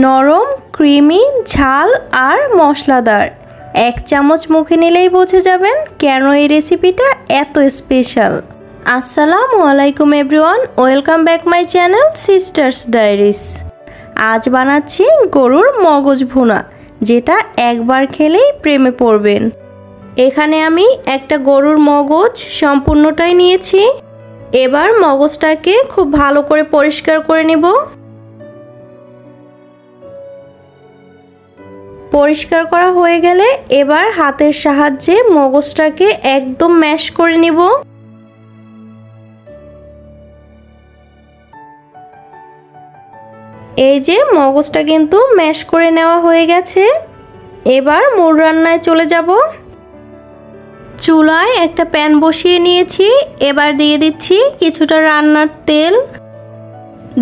নরম, ক্রিমি, ঝাল আর মশলাদার। 1 চামচ মুখে নিলেই বুঝে যাবেন কেন এই রেসিপিটা এত স্পেশাল। আসসালামু আলাইকুম everyone, welcome back my channel sisters diaries. আজ বানাচ্ছি গরুর মগজ ভুনা, যেটা একবার খেলেই প্রেমে পড়বেন। এখানে আমি একটা গরুর মগজ সম্পূর্ণটাই নিয়েছি। এবার মগজটাকে খুব ভালো করে পরিষ্কার করে নেব। পরিষ্কার করা হয়ে গেলে এবার হাতের সাহায্যে মগজটাকে একদম ম্যাশ করে নিব। এই যে মগজটা কিন্তু ম্যাশ করে নেওয়া হয়ে গেছে। এবার মূল রান্নায় চলে যাব। চুলায় একটা প্যান বসিয়ে নিয়েছি। এবার দিয়ে দিচ্ছি কিছুটা রান্নার তেল,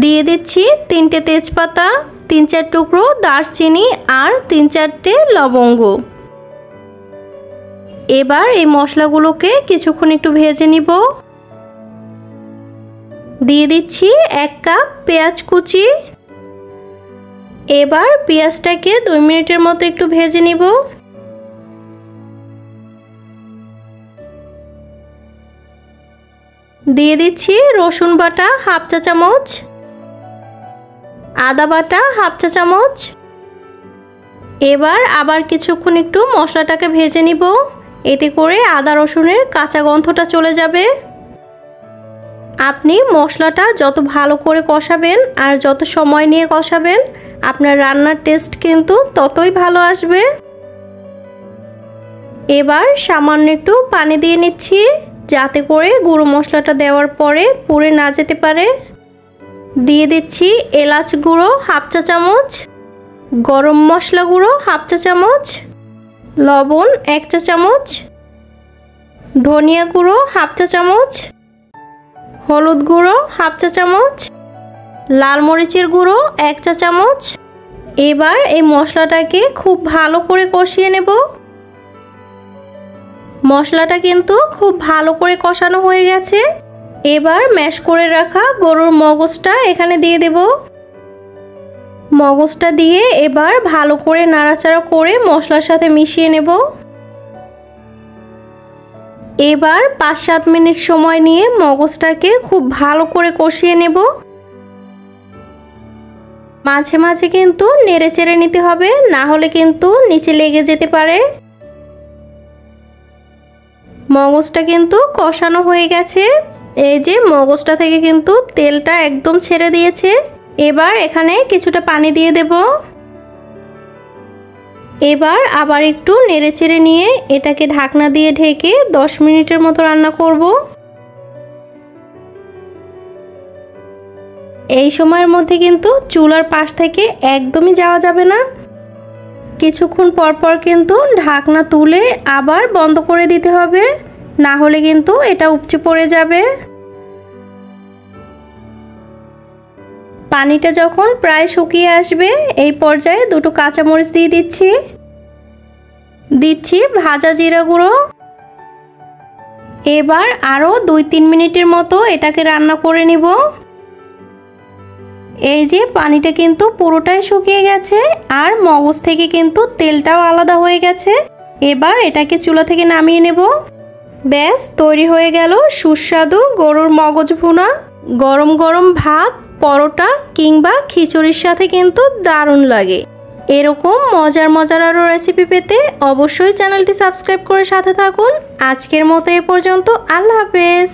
দিয়ে দিচ্ছি 3টে তেজপাতা, 3-4 টুকরো দারচিনি আর 3-4টে লবঙ্গ। এবার এই মশলাগুলোকে কিছুক্ষণ একটু ভেজে নিব। দিয়ে দিচ্ছি 1 কাপ পেঁয়াজ কুচি। এবার পেঁয়াজটাকে 2 মিনিটের মতো একটু ভেজে নিব। দিয়ে দিচ্ছি রসুন বাটা 1/2 চা চামচ, আদা বাটা 1/2 চা চামচ। এবার আবার কিছুক্ষণ একটু মশলাটাকে ভেজে নিব, এতে করে আদা রসুনের কাঁচা গন্ধটা চলে যাবে। আপনি মশলাটা যত ভালো করে কষাবেন আর যত সময় নিয়ে কষাবেন, আপনার রান্নার টেস্ট কিন্তু ততই ভালো আসবে। এবার সামান্য একটু পানি দিয়ে নিচ্ছি, যাতে করে গুঁড়ো মশলাটা দেওয়ার পরে পুড়ে না যেতে পারে। দিয়ে দিচ্ছি এলাচ গুঁড়ো 1/2 চা চামচ, গরম মশলা গুঁড়ো 1/2 চা চামচ, লবণ 1 চা চামচ, ধনিয়া গুঁড়ো 1/2 চা চামচ, হলুদ গুঁড়ো 1/2 চা চামচ, লাল মরিচের গুঁড়ো 1 চা চামচ। এবার এই মশলাটাকে খুব ভালো করে কষিয়ে নেব। মশলাটা কিন্তু খুব ভালো করে কষানো হয়ে গেছে। এবার ম্যাশ করে রাখা গরুর মগজটা এখানে দিয়ে দেব। মগজটা দিয়ে এবার ভালো করে নাড়াচাড়া করে মশলার সাথে মিশিয়ে নেব। এবার 5-7 মিনিট সময় নিয়ে মগজটাকে খুব ভালো করে কষিয়ে নেব। মাঝে মাঝে কিন্তু নেড়ে চেড়ে নিতে হবে, না হলে কিন্তু নিচে লেগে যেতে পারে। মগজটা কিন্তু কষানো হয়ে গেছে। এই যে মগজটা থেকে কিন্তু তেলটা একদম ছেড়ে দিয়েছে। এবার এখানে কিছুটা পানি দিয়ে দেব। এবার আবার একটু নেড়েচেড়ে নিয়ে এটাকে ঢাকনা দিয়ে ঢেকে 10 মিনিটের মতো রান্না করব। এই সময়ের মধ্যে কিন্তু চুলার পাশ থেকে একদমই যাওয়া যাবে না। কিছুক্ষণ পর পর কিন্তু ঢাকনা তুলে আবার বন্ধ করে দিতে হবে, না হলে কিন্তু এটা উপচে পড়ে যাবে। পানিটা যখন প্রায় শুকিয়ে আসবে, এই পর্যায়ে 2টো কাঁচামরিচ দিয়ে দিচ্ছি ভাজা জিরা গুঁড়ো। এবার আরও 2-3 মিনিটের মতো এটাকে রান্না করে নিব। এই যে পানিটা কিন্তু পুরোটাই শুকিয়ে গেছে আর মগজ থেকে কিন্তু তেলটাও আলাদা হয়ে গেছে। এবার এটাকে চুলা থেকে নামিয়ে নেব। ব্যাস তৈরি হয়ে গেল সুস্বাদু গরুর মগজ ভুনা। গরম গরম ভাত, পরোটা কিংবা খিচুড়ির সাথে কিন্তু দারুণ লাগে। এরকম মজার আরও রেসিপি পেতে অবশ্যই চ্যানেলটি সাবস্ক্রাইব করে সাথে থাকুন। আজকের মতো এ পর্যন্ত, আল্লাহ হাফেজ।